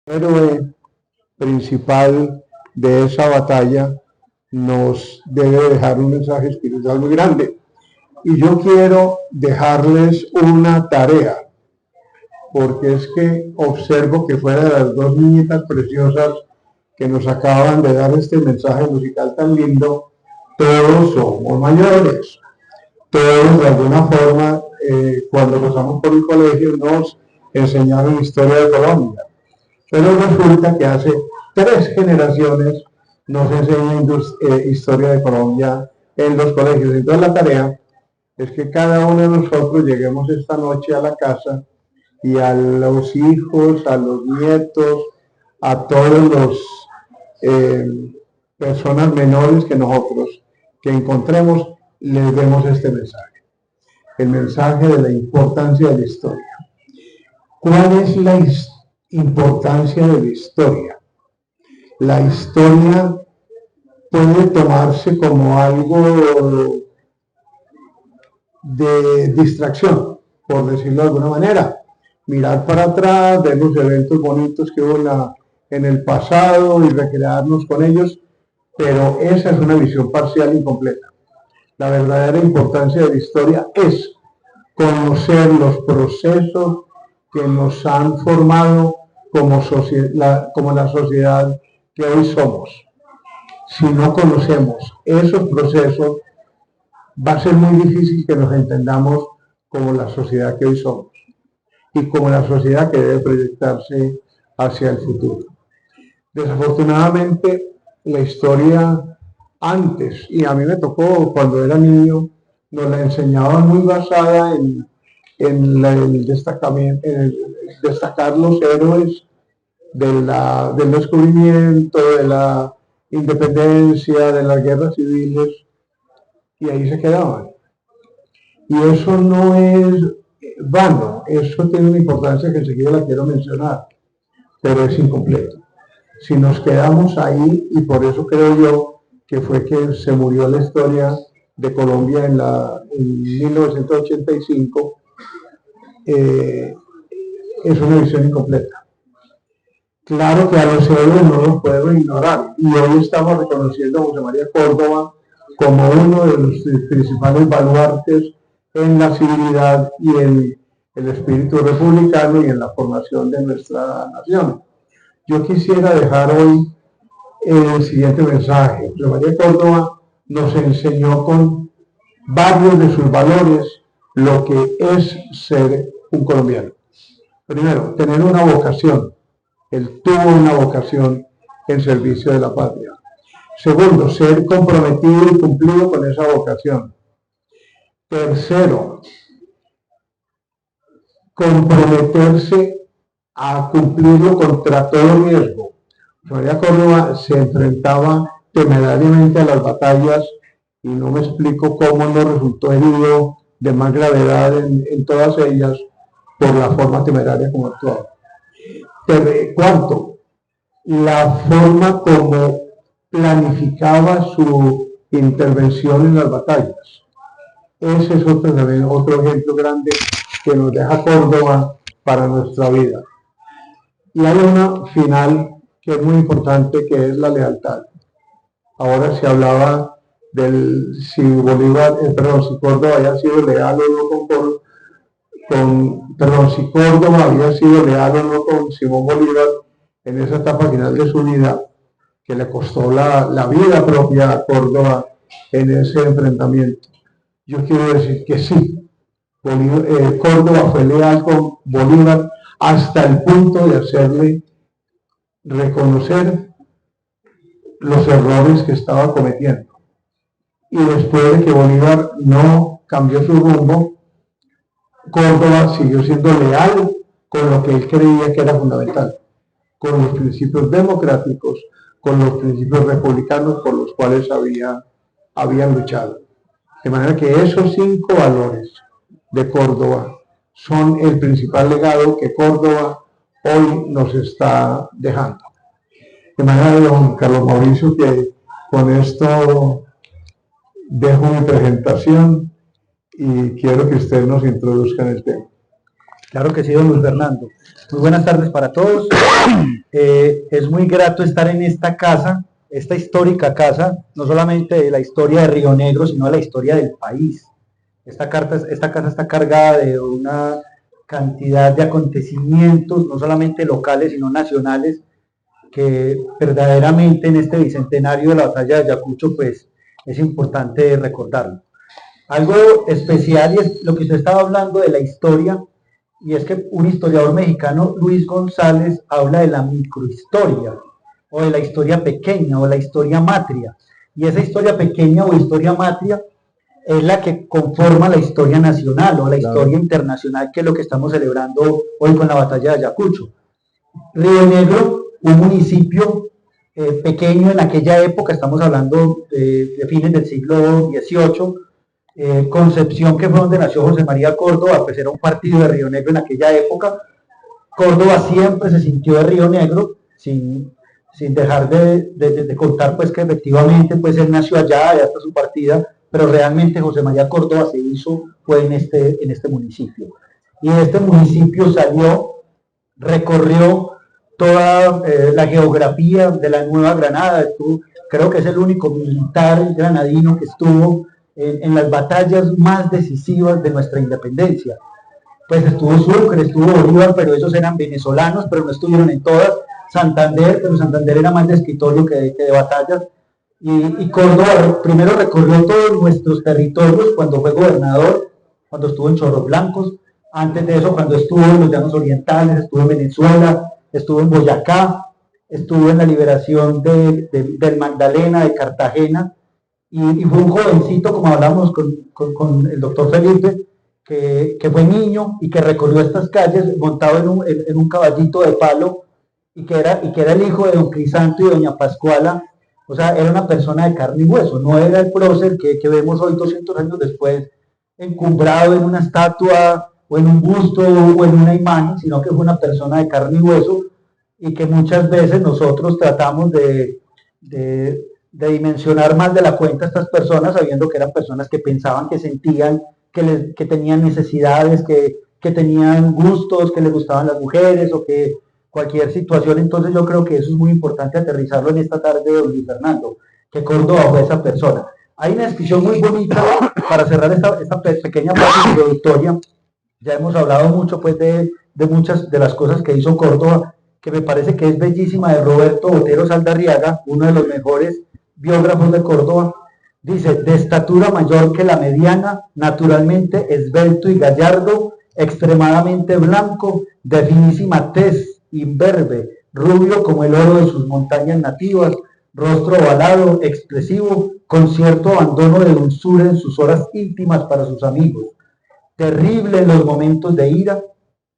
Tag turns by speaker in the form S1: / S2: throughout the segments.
S1: héroe principal de esa batalla nos debe dejar un mensaje espiritual muy grande. Y yo quiero dejarles una tarea, porque es que observo que fuera de las dos niñitas preciosas que nos acaban de dar este mensaje musical tan lindo, todos somos mayores. Todos de alguna forma, cuando pasamos por el colegio, nos enseñaron historia de Colombia. Pero resulta que hace 3 generaciones nos enseñan historia de Colombia en los colegios. Entonces la tarea es que cada uno de nosotros lleguemos esta noche a la casa y a los hijos, a los nietos, a todos los personas menores que nosotros que encontremos, les demos este mensaje. El mensaje de la importancia de la historia. ¿Cuál es la importancia de la historia? La historia puede tomarse como algo de distracción, por decirlo de alguna manera. Mirar para atrás, ver los eventos bonitos que hubo en el pasado y recrearnos con ellos, pero esa es una visión parcial e incompleta. La verdadera importancia de la historia es conocer los procesos que nos han formado como la sociedad que hoy somos. Si no conocemos esos procesos, va a ser muy difícil que nos entendamos como la sociedad que hoy somos y como la sociedad que debe proyectarse hacia el futuro. Desafortunadamente, la historia antes, y a mí me tocó cuando era niño, nos la enseñaban muy basada en el destacar los héroes del descubrimiento, de la independencia, de las guerras civiles, y ahí se quedaban. Y eso no es vano, eso tiene una importancia que enseguida la quiero mencionar, pero es incompleto. Si nos quedamos ahí, y por eso creo yo que fue que se murió la historia de Colombia en 1985, es una visión incompleta. Claro que a los héroes no los puedo ignorar, y hoy estamos reconociendo a José María Córdoba como uno de los principales baluartes en la civilidad y en el espíritu republicano y en la formación de nuestra nación. Yo quisiera dejar hoy el siguiente mensaje. José María Córdoba nos enseñó con varios de sus valores lo que es ser un colombiano. Primero, tener una vocación. Él tuvo una vocación en servicio de la patria. Segundo, ser comprometido y cumplido con esa vocación. Tercero, comprometerse a cumplirlo contra todo riesgo. María Córdoba se enfrentaba temerariamente a las batallas y no me explico cómo no resultó herido de más gravedad en todas ellas por la forma temeraria como actuaba. Cuarto, la forma como planificaba su intervención en las batallas. Ese es otro ejemplo grande que nos deja Córdoba para nuestra vida. Y hay una final que es muy importante, que es la lealtad. Ahora se hablaba si Córdoba había sido leal o no si Córdoba había sido leal o no con Simón Bolívar en esa etapa final de su vida, que le costó la vida propia a Córdoba en ese enfrentamiento. Yo quiero decir que sí, Córdoba fue leal con Bolívar hasta el punto de hacerle reconocer los errores que estaba cometiendo. Y después de que Bolívar no cambió su rumbo, Córdoba siguió siendo leal con lo que él creía que era fundamental, con los principios democráticos, con los principios republicanos por los cuales habían luchado. De manera que esos 5 valores de Córdoba son el principal legado que Córdoba hoy nos está dejando. De manera, don Carlos Mauricio, que con esto dejo mi presentación y quiero que usted nos introduzca en el tema.
S2: Claro que sí, don Luis Fernando. Muy buenas tardes para todos. Es muy grato estar en esta casa, esta histórica casa, no solamente de la historia de Río Negro, sino de la historia del país. Esta casa está cargada de una cantidad de acontecimientos, no solamente locales, sino nacionales, que verdaderamente en este bicentenario de la batalla de Ayacucho, pues es importante recordarlo. Algo especial y es lo que usted estaba hablando de la historia, y es que un historiador mexicano, Luis González, habla de la microhistoria, o de la historia pequeña, o la historia matria. Y esa historia pequeña o historia matria es la que conforma la historia nacional o la historia internacional, que es lo que estamos celebrando hoy con la batalla de Ayacucho. Río Negro, un municipio pequeño en aquella época, estamos hablando de fines del siglo XVIII, Concepción, que fue donde nació José María Córdoba, pues era un partido de Río Negro en aquella época. Córdoba siempre se sintió de Río Negro, sin dejar de contar pues que efectivamente pues él nació allá, allá está su partida, pero realmente José María Córdoba se hizo fue en este municipio. Y de este municipio salió, recorrió toda la geografía de la Nueva Granada. Creo que es el único militar granadino que estuvo en las batallas más decisivas de nuestra independencia. Pues estuvo Sucre, estuvo Bolívar, pero esos eran venezolanos, pero no estuvieron en todas. Santander, pero Santander era más de escritorio que de batallas. Y Córdoba primero recorrió todos nuestros territorios cuando fue gobernador, cuando estuvo en Chorros Blancos, antes de eso cuando estuvo en los Llanos Orientales, estuvo en Venezuela, estuvo en Boyacá, estuvo en la liberación del Magdalena, de Cartagena, y fue un jovencito, como hablamos con el doctor Felipe, que fue niño y que recorrió estas calles montado en un caballito de palo, y que era el hijo de don Crisanto y doña Pascuala. O sea, era una persona de carne y hueso, no era el prócer que vemos hoy 200 años después encumbrado en una estatua o en un busto o en una imagen, sino que fue una persona de carne y hueso, y que muchas veces nosotros tratamos de dimensionar más de la cuenta a estas personas, sabiendo que eran personas que pensaban, que sentían, que tenían necesidades, que tenían gustos, que les gustaban las mujeres o que cualquier situación. Entonces yo creo que eso es muy importante aterrizarlo en esta tarde, don Luis Fernando, que Córdoba fue esa persona. Hay una descripción muy bonita para cerrar esta pequeña parte introductoria. Ya hemos hablado mucho pues de muchas de las cosas que hizo Córdoba, que me parece que es bellísima, de Roberto Botero Saldarriaga, uno de los mejores biógrafos de Córdoba. Dice: de estatura mayor que la mediana, naturalmente esbelto y gallardo, extremadamente blanco, de finísima tez, imberbe, rubio como el oro de sus montañas nativas, rostro ovalado, expresivo, con cierto abandono de dulzura en sus horas íntimas para sus amigos, terrible en los momentos de ira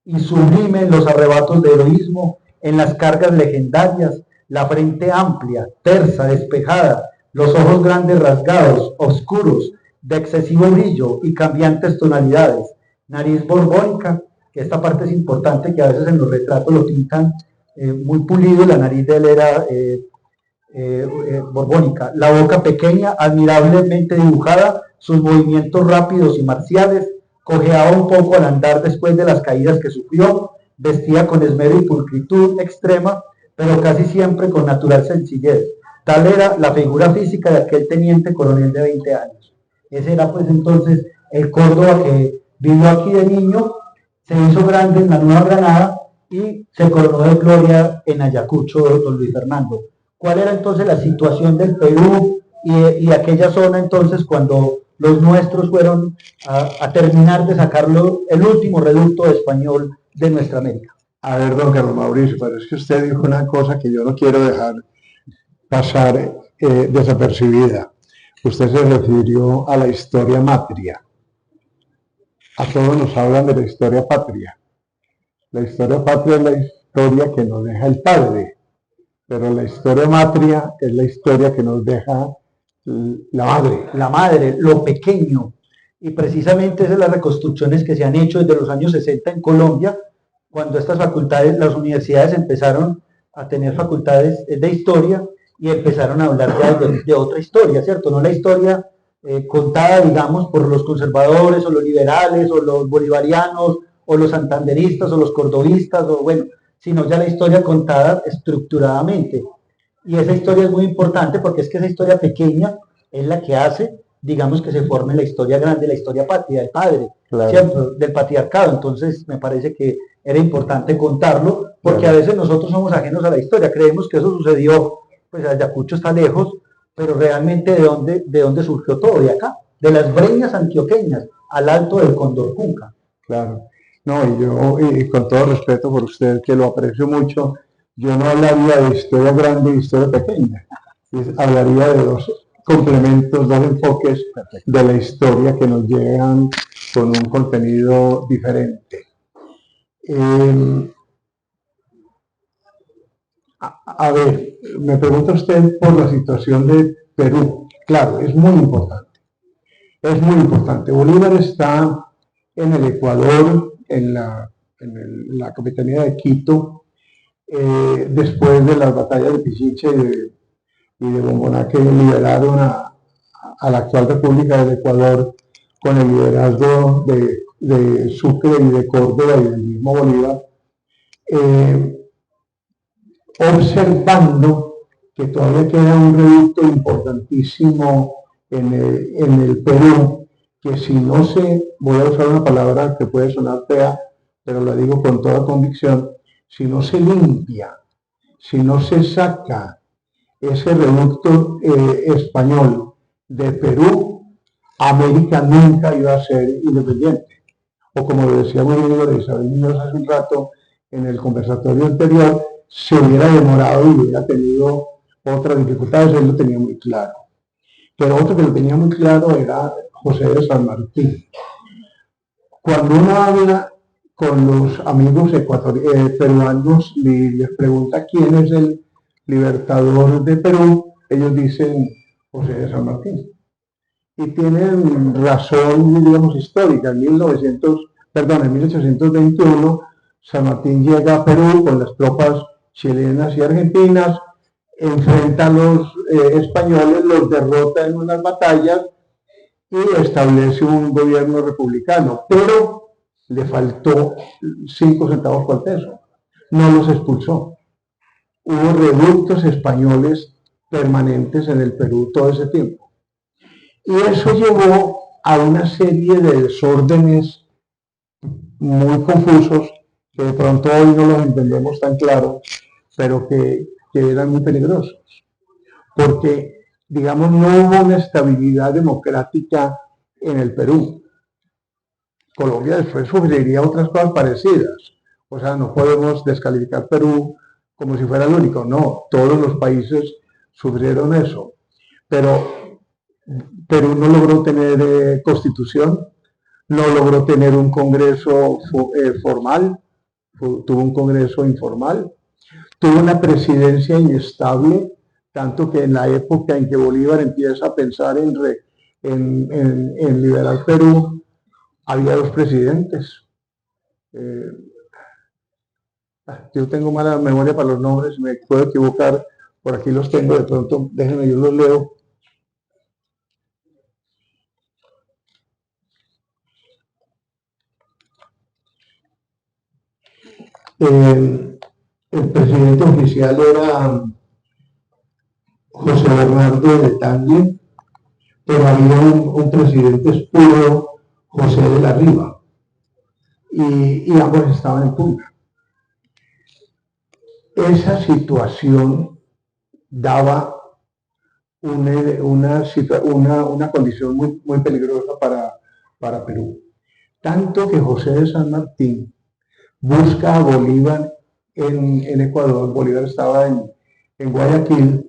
S2: y sublime en los arrebatos de heroísmo, en las cargas legendarias, la frente amplia, tersa, despejada, los ojos grandes rasgados, oscuros, de excesivo brillo y cambiantes tonalidades, nariz borbónica, que esta parte es importante, que a veces en los retratos lo pintan muy pulido, la nariz de él era borbónica, la boca pequeña, admirablemente dibujada, sus movimientos rápidos y marciales, cojeaba un poco al andar después de las caídas que sufrió, vestía con esmero y pulcritud extrema, pero casi siempre con natural sencillez. Tal era la figura física de aquel teniente coronel de 20 años. Ese era pues entonces el Córdoba que vivió aquí de niño, se hizo grande en la Nueva Granada y se coronó de gloria en Ayacucho, don Luis Fernando. ¿Cuál era entonces la situación del Perú y aquella zona entonces cuando los nuestros fueron a terminar de sacarlo, el último reducto español de nuestra América?
S1: A ver, don Carlos Mauricio, pero es que usted dijo una cosa que yo no quiero dejar pasar desapercibida. Usted se refirió a la historia matria. A todos nos hablan de la historia patria. La historia patria es la historia que nos deja el padre, pero la historia matria es la historia que nos deja la madre.
S2: La madre, lo pequeño. Y precisamente esas son las reconstrucciones que se han hecho desde los años 60 en Colombia, cuando estas facultades, las universidades empezaron a tener facultades de historia y empezaron a hablar ya de otra historia, ¿cierto? No la historia contada, digamos, por los conservadores o los liberales o los bolivarianos o los santanderistas, o los cordobistas, o bueno, sino ya la historia contada estructuradamente. Y esa historia es muy importante porque es que esa historia pequeña es la que hace, digamos, que se forme la historia grande, la historia patria del padre,
S1: Claro.
S2: ¿cierto? Del patriarcado. Entonces, me parece que era importante contarlo, porque
S1: Claro.
S2: a veces nosotros somos ajenos a la historia, creemos que eso sucedió, pues Ayacucho está lejos, pero realmente ¿de dónde surgió todo? De acá, de las breñas antioqueñas, al alto del Condorcunca.
S1: Claro. No, y yo, y con todo respeto por usted, que lo aprecio mucho, yo no hablaría de historia grande y historia pequeña. Hablaría de dos complementos, dos enfoques de la historia que nos llegan con un contenido diferente. A ver, me pregunta usted por la situación de Perú. Claro, es muy importante. Es muy importante. Bolívar está en el Ecuador, en la capitanía de Quito, después de las batallas de Pichincha y de Bomboná, que liberaron a la actual República del Ecuador con el liderazgo de Sucre y de Córdoba y del mismo Bolívar, observando que todavía queda un reducto importantísimo en el Perú, que si no se, voy a usar una palabra que puede sonar fea, pero la digo con toda convicción, si no se limpia, si no se saca ese reducto español de Perú, América nunca iba a ser independiente. O como lo decía muy bien de Isabel Muñoz hace un rato en el conversatorio anterior, se hubiera demorado y hubiera tenido otras dificultades, él lo tenía muy claro. Pero otro que lo tenía muy claro era José de San Martín. Cuando uno habla con los amigos peruanos y les pregunta quién es el libertador de Perú, ellos dicen José de San Martín. Y tienen razón, digamos, histórica. En 1821, San Martín llega a Perú con las tropas chilenas y argentinas, enfrenta a los españoles, los derrota en unas batallas y establece un gobierno republicano, pero le faltó 5 centavos por peso, no los expulsó. Hubo reductos españoles permanentes en el Perú todo ese tiempo. Y eso llevó a una serie de desórdenes muy confusos que de pronto hoy no los entendemos tan claro, pero que eran muy peligrosos. Porque, digamos, no hubo una estabilidad democrática en el Perú. Colombia después sufriría otras cosas parecidas. O sea, no podemos descalificar Perú como si fuera el único. No, todos los países sufrieron eso. Pero Perú no logró tener constitución, no logró tener un congreso formal, tuvo un congreso informal, tuvo una presidencia inestable, tanto que en la época en que Bolívar empieza a pensar en liberar Perú, había 2 presidentes. Yo tengo mala memoria para los nombres, me puedo equivocar, por aquí los tengo, de pronto déjenme, yo los leo. El presidente oficial era José Bernardo de Tagle, pero había un presidente espurio, José de la Riva, y ambos estaban en pugna. Esa situación daba una condición muy peligrosa para Perú. Tanto que José de San Martín busca a Bolívar en Ecuador. Bolívar estaba en Guayaquil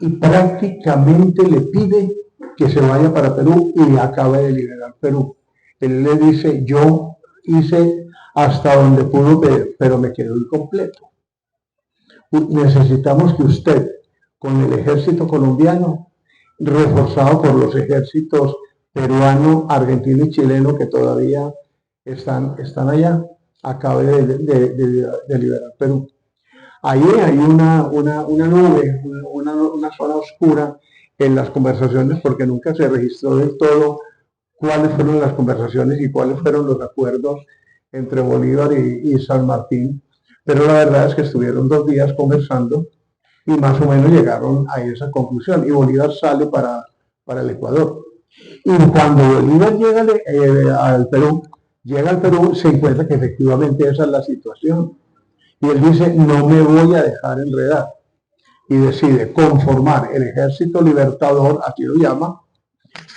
S1: y prácticamente le pide que se vaya para Perú y acabe de liberar Perú. Él le dice, yo hice hasta donde pudo, pero me quedó incompleto. Necesitamos que usted, con el ejército colombiano, reforzado por los ejércitos peruano, argentino y chileno que todavía están allá, acabe de liberar Perú. Ahí hay una nube, una zona oscura en las conversaciones, porque nunca se registró del todo cuáles fueron las conversaciones y cuáles fueron los acuerdos entre Bolívar y San Martín, pero la verdad es que estuvieron 2 días conversando y más o menos llegaron a esa conclusión y Bolívar sale para el Ecuador. Y cuando Bolívar llega al Perú, se encuentra que efectivamente esa es la situación. Y él dice, no me voy a dejar enredar. Y decide conformar el Ejército Libertador, así lo llama,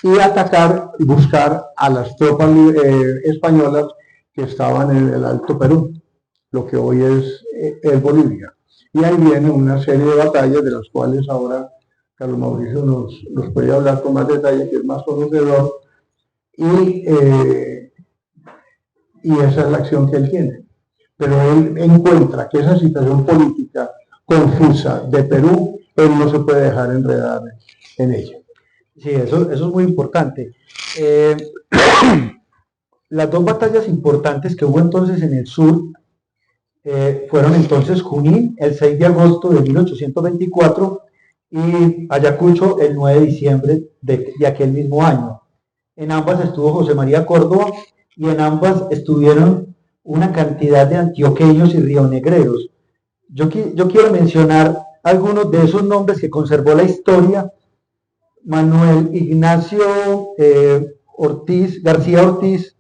S1: y atacar y buscar a las tropas españolas que estaban en el Alto Perú, lo que hoy es Bolivia. Y ahí viene una serie de batallas de las cuales ahora Carlos Mauricio nos puede hablar con más detalle, que es más conocedor, y esa es la acción que él tiene. Pero él encuentra que esa situación política confusa de Perú, él no se puede dejar enredar en ella.
S2: Sí, eso es muy importante. Las dos batallas importantes que hubo entonces en el sur fueron entonces Junín el 6 de agosto de 1824 y Ayacucho el 9 de diciembre de aquel mismo año. En ambas estuvo José María Córdoba y en ambas estuvieron una cantidad de antioqueños y rionegreros. Yo quiero mencionar algunos de esos nombres que conservó la historia. Manuel Ignacio García Ortiz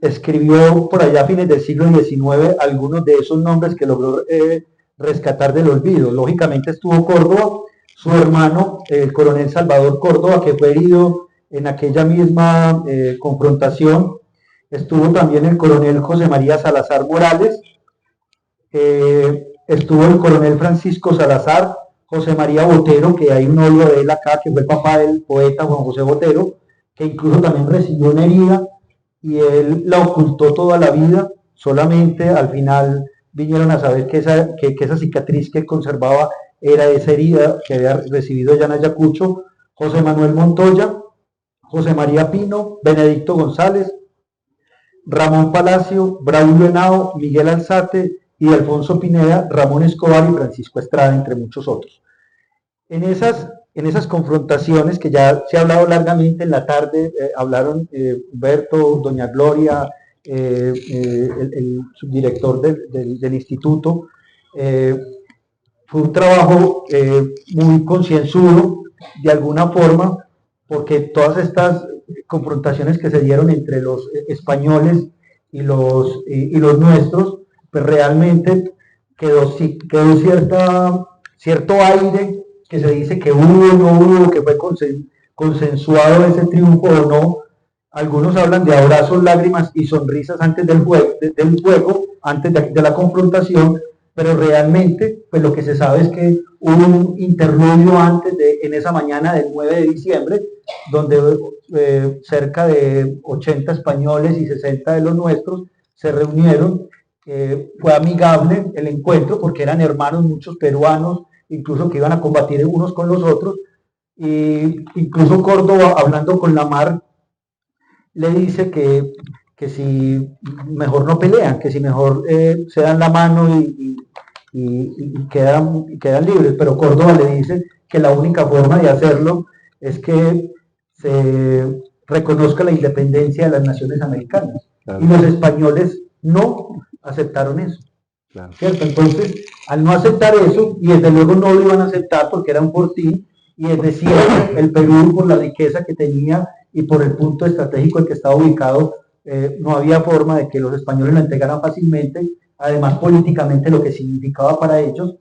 S2: escribió por allá a fines del siglo XIX algunos de esos nombres que logró rescatar del olvido. Lógicamente estuvo Córdoba, su hermano, el coronel Salvador Córdoba, que fue herido en aquella misma confrontación. Estuvo también el coronel José María Salazar Morales, estuvo el coronel Francisco Salazar, José María Botero, que hay un novio de él acá, que fue el papá del poeta Juan José Botero, que incluso también recibió una herida y él la ocultó toda la vida, solamente al final vinieron a saber que esa cicatriz que conservaba era esa herida que había recibido ya en Ayacucho. José Manuel Montoya, José María Pino, Benedicto González, Ramón Palacio, Braulio Henao, Miguel Alzate y Alfonso Pineda, Ramón Escobar y Francisco Estrada, entre muchos otros. En esas confrontaciones que ya se ha hablado largamente en la tarde, hablaron Humberto, doña Gloria, el subdirector del instituto. Fue un trabajo muy concienzudo, de alguna forma, porque todas estas confrontaciones que se dieron entre los españoles y los nuestros, pues realmente quedó cierto aire que se dice que hubo, no hubo, que fue consensuado ese triunfo o no. Algunos hablan de abrazos, lágrimas y sonrisas antes del juego, antes de la confrontación, pero realmente pues lo que se sabe es que hubo un interludio en esa mañana del 9 de diciembre, donde cerca de 80 españoles y 60 de los nuestros se reunieron. Fue amigable el encuentro porque eran hermanos, muchos peruanos, incluso que iban a combatir unos con los otros, y incluso Córdoba, hablando con Lamar, le dice que si mejor no pelean, que si mejor se dan la mano y quedan libres, pero Córdoba le dice que la única forma de hacerlo es que se reconozca la independencia de las naciones americanas. Claro. Y los españoles no aceptaron eso. Claro. ¿Cierto? Entonces, al no aceptar eso, y desde luego no lo iban a aceptar porque era un fortín, y es decir, el Perú, por la riqueza que tenía y por el punto estratégico en que estaba ubicado, no había forma de que los españoles lo entregaran fácilmente, además políticamente lo que significaba para ellos.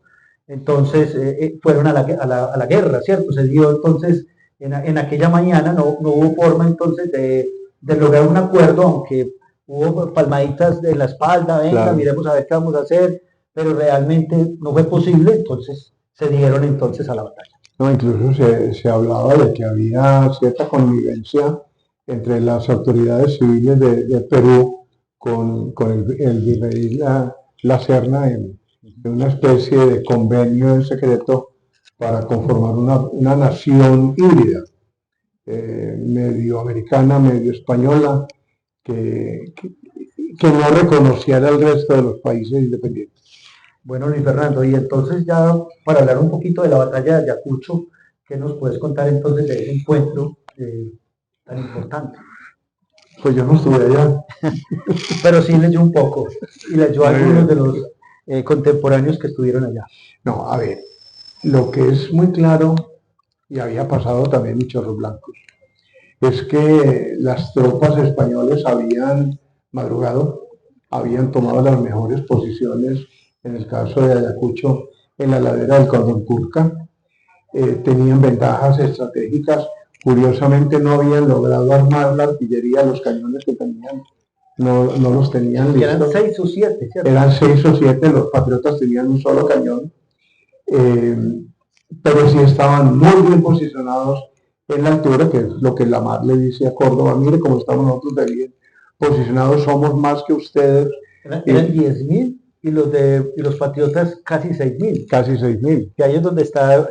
S2: Entonces fueron a la guerra, ¿cierto? Se dio entonces en aquella mañana, no hubo forma entonces de lograr un acuerdo, aunque hubo palmaditas en la espalda, venga, claro, miremos a ver qué vamos a hacer, pero realmente no fue posible, entonces se dieron entonces a la batalla.
S1: No, incluso se hablaba de que había cierta connivencia entre las autoridades civiles de Perú con el virrey La Serna en una especie de convenio en secreto para conformar una nación híbrida, medio americana, medio española, que no reconociera al resto de los países independientes.
S2: Bueno, Luis Fernando, y entonces ya para hablar un poquito de la batalla de Ayacucho, ¿qué nos puedes contar entonces de ese encuentro tan importante?
S1: Pues yo no estuve allá.
S2: Pero sí leyó un poco y leyó a algunos de los contemporáneos que estuvieron allá.
S1: No, a ver, lo que es muy claro, y había pasado también en Chorros Blancos, es que las tropas españolas habían madrugado, habían tomado las mejores posiciones, en el caso de Ayacucho, en la ladera del Condorcurca, tenían ventajas estratégicas, curiosamente no habían logrado armar la artillería, los cañones que tenían, no los tenían listos.
S2: Eran 6 o 7, ¿cierto?
S1: Eran 6 o 7, los patriotas tenían un solo cañón, pero sí estaban muy bien posicionados en la altura, que es lo que la mar le dice a Córdoba: mire cómo estamos nosotros de bien posicionados, somos más que ustedes.
S2: Eran 10.000 y los patriotas casi 6.000.
S1: Casi 6.000.
S2: Y ahí es donde están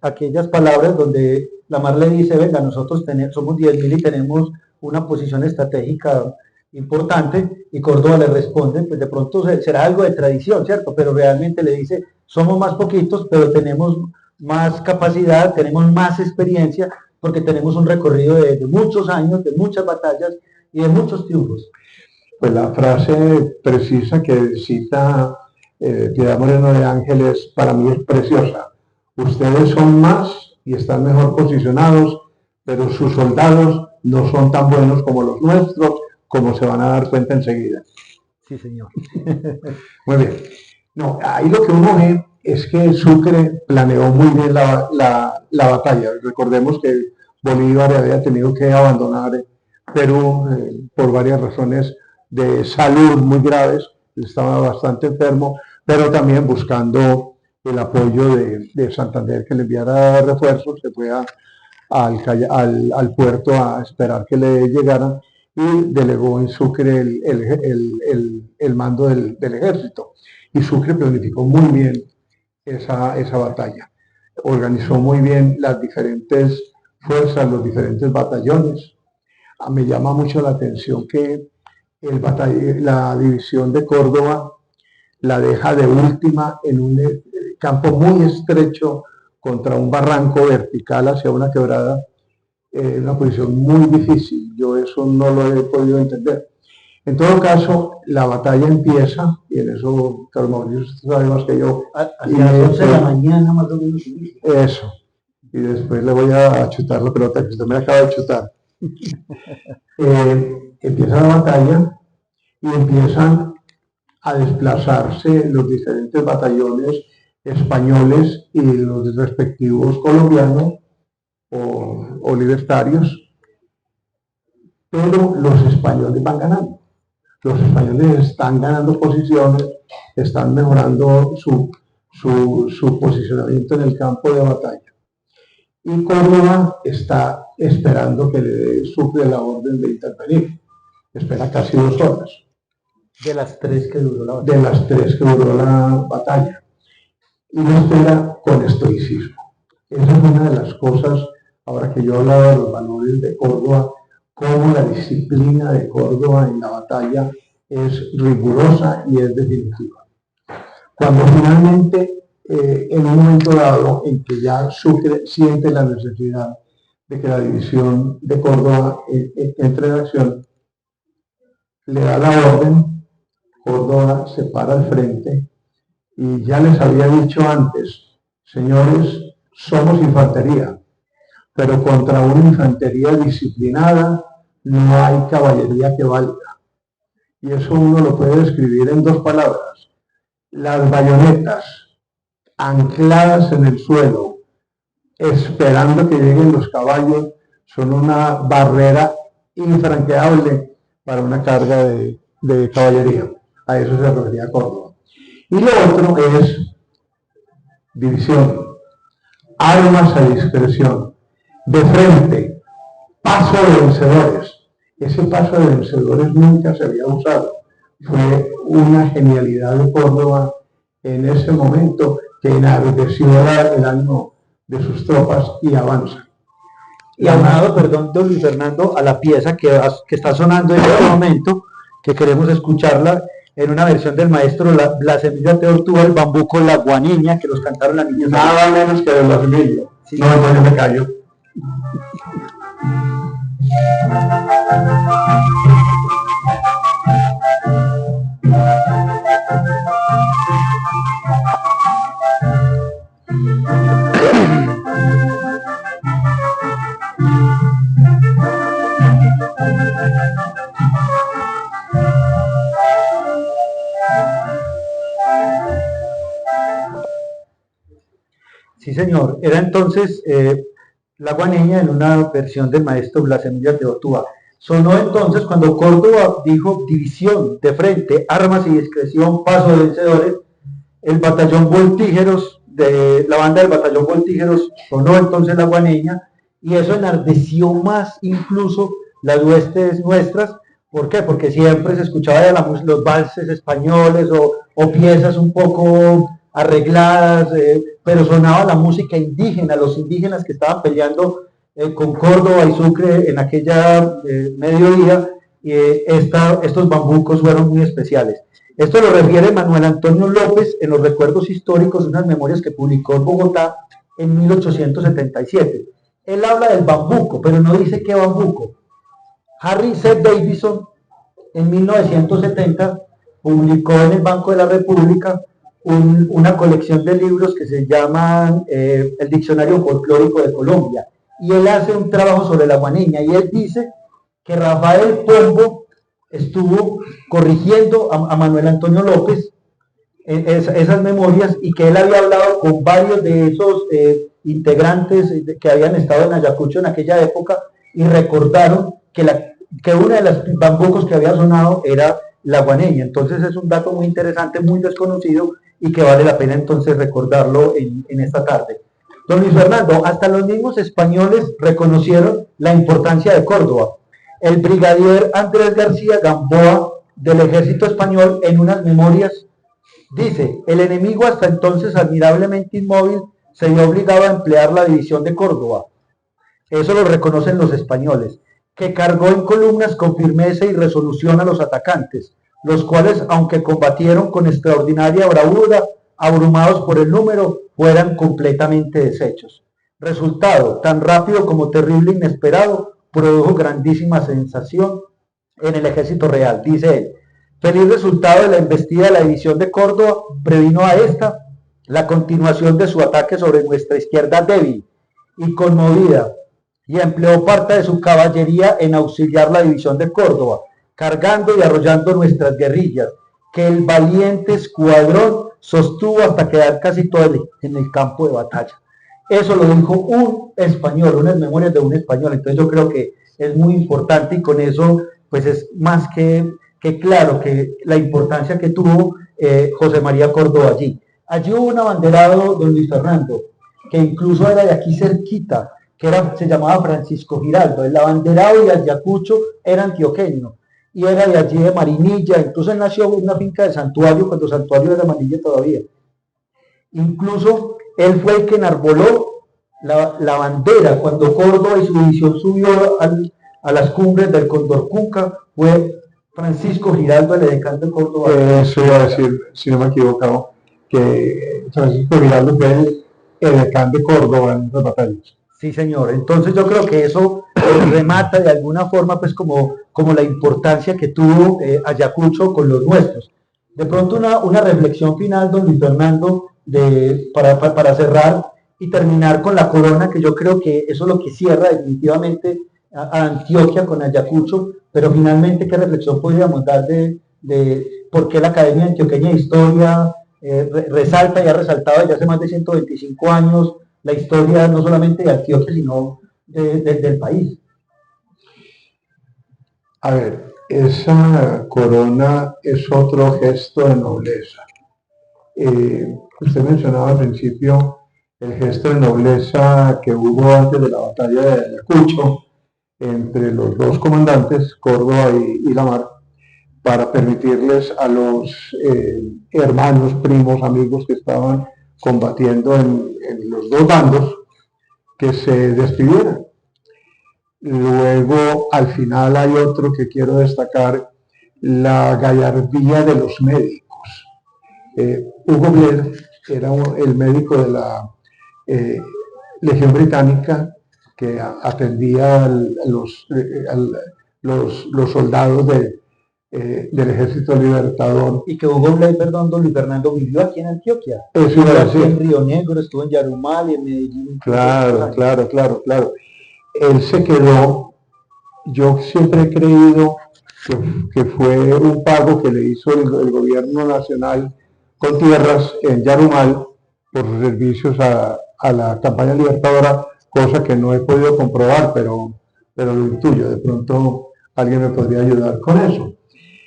S2: aquellas palabras donde la mar le dice: venga, nosotros somos 10.000 y tenemos una posición estratégica importante, y Córdoba le responde, pues de pronto será algo de tradición, ¿cierto? Pero realmente le dice: somos más poquitos, pero tenemos más capacidad, tenemos más experiencia, porque tenemos un recorrido de muchos años, de muchas batallas y de muchos triunfos.
S1: Pues la frase precisa que cita Piedad Moreno de Ángeles para mí es preciosa. Ustedes son más y están mejor posicionados, pero sus soldados no son tan buenos como los nuestros, como se van a dar cuenta enseguida.
S2: Sí, señor.
S1: Muy bien. No, ahí lo que uno ve es que Sucre planeó muy bien la batalla. Recordemos que Bolívar había tenido que abandonar Perú por varias razones de salud muy graves, estaba bastante enfermo, pero también buscando el apoyo de Santander, que le enviara refuerzos. Se fue al puerto a esperar que le llegaran, y delegó en Sucre el mando del ejército. Y Sucre planificó muy bien esa batalla. Organizó muy bien las diferentes fuerzas, los diferentes batallones. Me llama mucho la atención que la división de Córdoba la deja de última en un campo muy estrecho contra un barranco vertical hacia una quebrada, una posición muy difícil. Yo eso no lo he podido entender. En todo caso, la batalla empieza, y en eso Carlos Mauricio sabe más que yo.
S2: Hacia las 11 de la mañana más o menos.
S1: Eso. Y después le voy a chutar la pelota que usted me acaba de chutar. Empieza la batalla y empiezan a desplazarse los diferentes batallones españoles y los respectivos colombianos o libertarios, pero los españoles van ganando. Los españoles están ganando posiciones, están mejorando su posicionamiento en el campo de batalla. Y Córdoba está esperando que le Sucre la orden de intervenir. Espera casi 2 horas.
S2: De las 3 que duró la batalla.
S1: De las 3 que duró la batalla. Y lo espera con estoicismo. Esa es una de las cosas, ahora que yo hablaba de los valores de Córdoba, cómo la disciplina de Córdoba en la batalla es rigurosa y es definitiva. Cuando finalmente, en un momento dado en que ya Sucre siente la necesidad de que la división de Córdoba entre en acción, le da la orden, Córdoba se para al frente, y ya les había dicho antes: señores, somos infantería, pero contra una infantería disciplinada no hay caballería que valga. Y eso uno lo puede describir en 2 palabras. Las bayonetas ancladas en el suelo, esperando que lleguen los caballos, son una barrera infranqueable para una carga de caballería. A eso se refería Córdoba. Y lo otro es división, armas a discreción, de frente, paso de vencedores. Ese paso de vencedores nunca se había usado. Fue una genialidad de Córdoba en ese momento, que enardeció el ánimo de sus tropas y avanza.
S2: Y aunado, perdón, don Luis Fernando, a la pieza que está sonando en este momento, que queremos escucharla en una versión del maestro Blasmillo Tortuga, el bambuco La Guaniña, que los cantaron las niñas.
S1: Nada menos que de Blasmillo. Sí. No, yo me callo.
S2: Sí, señor. Era entonces la guaneña en una versión del maestro Blas Emilio de Otuá. Sonó entonces cuando Córdoba dijo división, de frente, armas y discreción, paso de vencedores. El batallón Voltígeros, de la banda del batallón Voltígeros, sonó entonces la guaneña y eso enardeció más incluso las huestes nuestras. ¿Por qué? Porque siempre se escuchaba ya los valses españoles o piezas un poco arregladas, pero sonaba la música indígena, los indígenas que estaban peleando con Córdoba y Sucre en aquella mediodía, y estos bambucos fueron muy especiales. Esto lo refiere Manuel Antonio López en los recuerdos históricos de unas memorias que publicó en Bogotá en 1877. Él habla del bambuco, pero no dice qué bambuco. Harry C. Davidson en 1970 publicó en el Banco de la República una colección de libros que se llaman el Diccionario Folclórico de Colombia, y él hace un trabajo sobre la guaneña y él dice que Rafael Pombo estuvo corrigiendo a Manuel Antonio López esas memorias, y que él había hablado con varios de esos integrantes que habían estado en Ayacucho en aquella época y recordaron que una de las bambucos que había sonado era la guaneña. Entonces es un dato muy interesante, muy desconocido, y que vale la pena entonces recordarlo en esta tarde. Don Luis Fernando, hasta los mismos españoles reconocieron la importancia de Córdoba. El brigadier Andrés García Gamboa del ejército español en unas memorias dice: el enemigo, hasta entonces admirablemente inmóvil, se vio obligado a emplear la división de Córdoba. Eso lo reconocen los españoles, que cargó en columnas con firmeza y resolución a los atacantes, los cuales, aunque combatieron con extraordinaria bravura, abrumados por el número, fueran completamente deshechos. Resultado, tan rápido como terrible e inesperado, produjo grandísima sensación en el ejército real. Dice él: feliz resultado de la embestida de la división de Córdoba previno a esta la continuación de su ataque sobre nuestra izquierda débil y conmovida, y empleó parte de su caballería en auxiliar la división de Córdoba, cargando y arrollando nuestras guerrillas, que el valiente escuadrón sostuvo hasta quedar casi todo en el campo de batalla. Eso lo dijo un español, unas memorias de un español. Entonces yo creo que es muy importante, y con eso pues es más que claro que la importancia que tuvo José María Córdoba allí. Allí hubo un abanderado, don Luis Fernando, que incluso era de aquí cerquita, se llamaba Francisco Giraldo. El abanderado de Ayacucho era antioqueño y era de allí de Marinilla. Incluso él nació en una finca de Santuario, cuando Santuario era Marinilla todavía. Incluso él fue el que enarboló la bandera cuando Córdoba y su división subió a las cumbres del Condorcunca. Fue Francisco Giraldo, el edecán de Córdoba.
S1: Eso iba a decir, si no me he equivocado, que Francisco Giraldo fue el edecán de Córdoba en esas batallas.
S2: Sí, señor. Entonces yo creo que eso remata de alguna forma pues como la importancia que tuvo Ayacucho con los nuestros. De pronto una reflexión final, don Luis Fernando, para cerrar y terminar con la corona, que yo creo que eso es lo que cierra definitivamente a Antioquia con Ayacucho. Pero finalmente, ¿qué reflexión podríamos dar de por qué la Academia Antioqueña de Historia resalta y ha resaltado desde hace más de 125 años la historia no solamente de Antioquia, sino del país?
S1: A ver, esa corona es otro gesto de nobleza. Usted mencionaba al principio el gesto de nobleza que hubo antes de la batalla de Ayacucho entre los dos comandantes, Córdoba y Lamar, para permitirles a los hermanos, primos, amigos que estaban combatiendo en los dos bandos que se despidieran. Luego, al final hay otro que quiero destacar: la gallardía de los médicos. Hugo Blair era el médico de la Legión Británica, que atendía los soldados del Ejército Libertador.
S2: Y que Hugo Blay, perdón, don Luis Fernando, vivió aquí en Antioquia.
S1: Eso iba a
S2: Estuvo aquí en
S1: decir.
S2: Río Negro, estuvo en Yarumal y en Medellín.
S1: Claro. Él se quedó. Yo siempre he creído que fue un pago que le hizo el gobierno nacional con tierras en Yarumal por sus servicios a la campaña libertadora, cosa que no he podido comprobar, pero lo intuyo. De pronto alguien me podría ayudar con eso.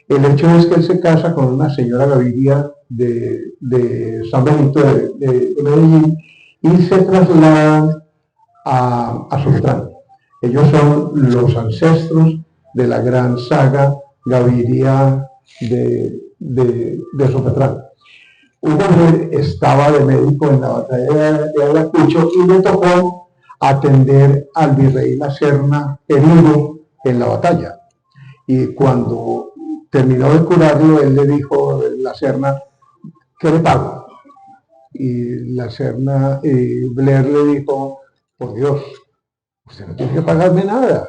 S1: El hecho es que él se casa con una señora Gaviria de San Benito de Medellín y se trasladan a Sopetrán. Ellos son los ancestros de la gran saga Gaviria de Sopetrán. Hugo Blay estaba de médico en la batalla de Ayacucho y le tocó atender al virrey La Serna herido en la batalla. Y cuando terminó de curarlo, él le dijo a La Serna, ¿qué le pago? Y La Serna, Blair le dijo, por Dios, usted no tiene que pagarme nada,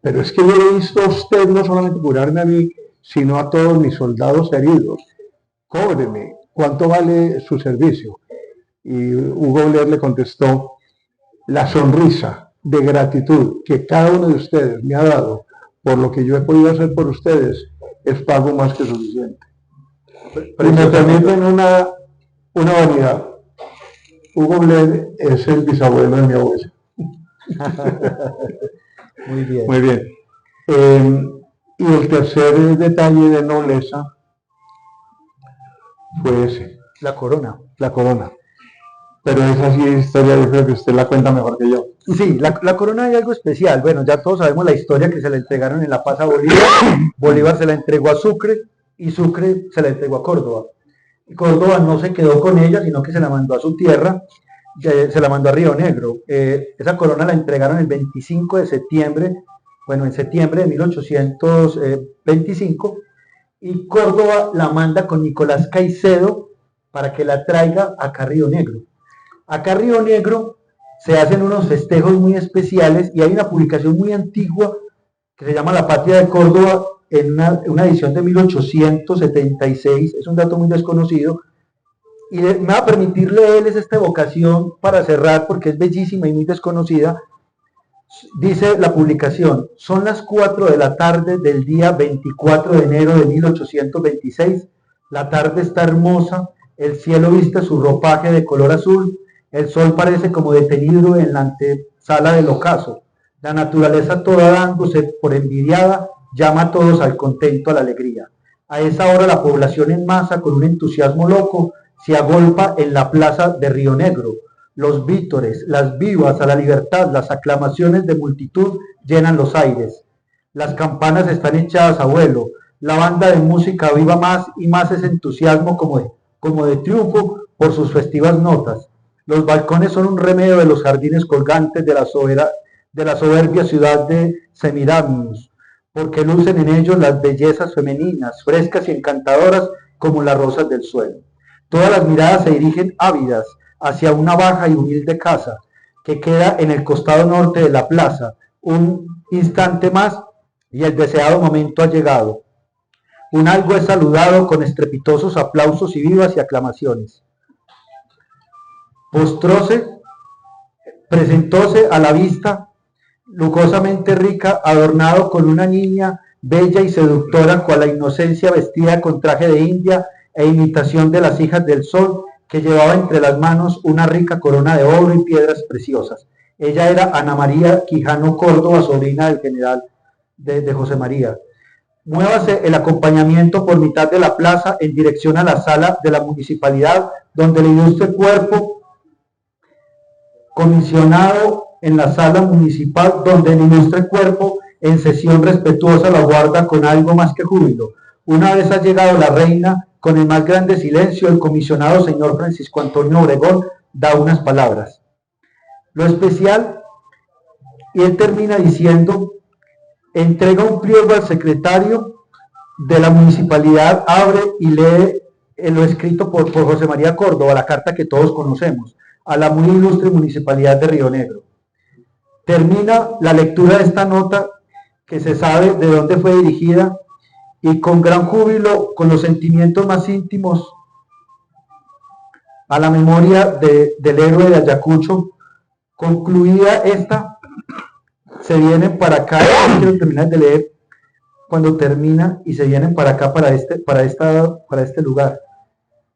S1: pero es que yo he visto a usted no solamente curarme a mí, sino a todos mis soldados heridos. Cóbreme, ¿cuánto vale su servicio? Y Hugo Blair le contestó, la sonrisa de gratitud que cada uno de ustedes me ha dado por lo que yo he podido hacer por ustedes es pago más que suficiente. Y me permiten una vanidad. Hugo Blair es el bisabuelo de mi abuela.
S2: Muy bien.
S1: Muy bien. Y el tercer detalle de nobleza fue ese.
S2: La corona.
S1: La corona. Pero esa sí historia, yo creo que usted la cuenta mejor que yo.
S2: Sí, la corona hay algo especial. Bueno, ya todos sabemos la historia que se le entregaron en la paz a Bolívar. Bolívar se la entregó a Sucre y Sucre se la entregó a Córdoba. Y Córdoba no se quedó con ella, sino que se la mandó a su tierra, se la mandó a Río Negro. Esa corona la entregaron el 25 de septiembre, bueno, en septiembre de 1825, y Córdoba la manda con Nicolás Caicedo para que la traiga acá a Río Negro. Acá en Río Negro se hacen unos festejos muy especiales y hay una publicación muy antigua que se llama La Patria de Córdoba en una edición de 1876, es un dato muy desconocido, y me va a permitir leerles esta evocación para cerrar porque es bellísima y muy desconocida. Dice la publicación, son las 4 de la tarde del día 24 de enero de 1826, la tarde está hermosa, el cielo viste su ropaje de color azul, el sol parece como detenido en la antesala del ocaso. La naturaleza toda dándose por envidiada llama a todos al contento, a la alegría. A esa hora la población en masa, con un entusiasmo loco, se agolpa en la plaza de Río Negro. Los vítores, las vivas a la libertad, las aclamaciones de multitud llenan los aires. Las campanas están echadas a vuelo. La banda de música viva más y más ese entusiasmo como de triunfo por sus festivas notas. Los balcones son un remedio de los jardines colgantes de la soberbia ciudad de Semíramis, porque lucen en ellos las bellezas femeninas, frescas y encantadoras como las rosas del suelo. Todas las miradas se dirigen ávidas hacia una baja y humilde casa que queda en el costado norte de la plaza. Un instante más y el deseado momento ha llegado. Un algo es saludado con estrepitosos aplausos y vivas y aclamaciones. Presentóse a la vista, lujosamente rica, adornado con una niña bella y seductora, cual la inocencia vestida con traje de India e imitación de las hijas del sol, que llevaba entre las manos una rica corona de oro y piedras preciosas. Ella era Ana María Quijano Córdoba, sobrina del general de José María. Muévase el acompañamiento por mitad de la plaza en dirección a la sala de la municipalidad, donde el ilustre cuerpo comisionado en la sala municipal, donde el ilustre cuerpo en sesión respetuosa la guarda con algo más que júbilo. Una vez ha llegado la reina, con el más grande silencio, el comisionado señor Francisco Antonio Obregón da unas palabras. Lo especial, y él termina diciendo, entrega un pliego al secretario de la municipalidad, abre y lee lo escrito por José María Córdoba, la carta que todos conocemos, a la muy ilustre municipalidad de Río Negro. Termina la lectura de esta nota, que se sabe de dónde fue dirigida, y con gran júbilo, con los sentimientos más íntimos, a la memoria del héroe de Ayacucho, concluida esta, se vienen para acá, quiero terminar de leer, cuando termina, y se vienen para acá, para este lugar.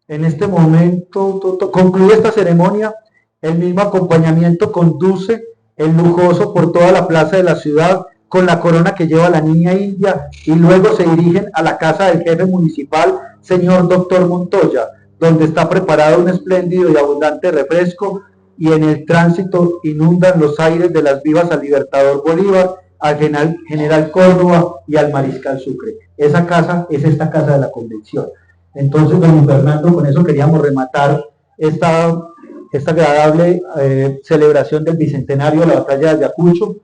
S2: En este momento, concluye esta ceremonia, el mismo acompañamiento conduce el lujoso por toda la plaza de la ciudad, con la corona que lleva la niña india, y luego se dirigen a la casa del jefe municipal, señor doctor Montoya, donde está preparado un espléndido y abundante refresco, y en el tránsito inundan los aires de las vivas al Libertador Bolívar, al general Córdoba y al mariscal Sucre. Esa casa es esta casa de la convención. Entonces, don Fernando, con eso queríamos rematar esta agradable celebración del bicentenario de la batalla de Ayacucho,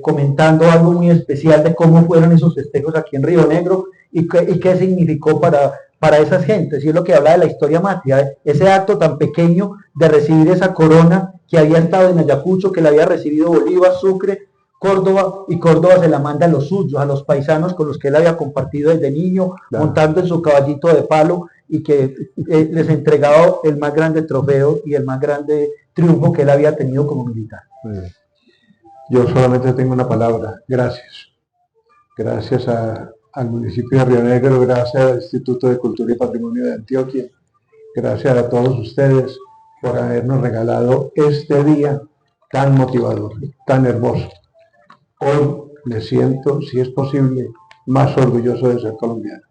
S2: comentando algo muy especial de cómo fueron esos festejos aquí en Río Negro y qué significó para esas gentes. Y es lo que habla de la historia matria, ese acto tan pequeño de recibir esa corona que había estado en Ayacucho, que la había recibido Bolívar, Sucre, Córdoba, y Córdoba se la manda a los suyos, a los paisanos con los que él había compartido desde niño, claro, montando en su caballito de palo, y que les entregaba el más grande trofeo y el más grande triunfo que él había tenido como militar.
S1: Yo solamente tengo una palabra: gracias. Gracias al municipio de Río Negro, gracias al Instituto de Cultura y Patrimonio de Antioquia, gracias a todos ustedes por habernos regalado este día tan motivador, tan hermoso. Hoy me siento, si es posible, más orgulloso de ser colombiano.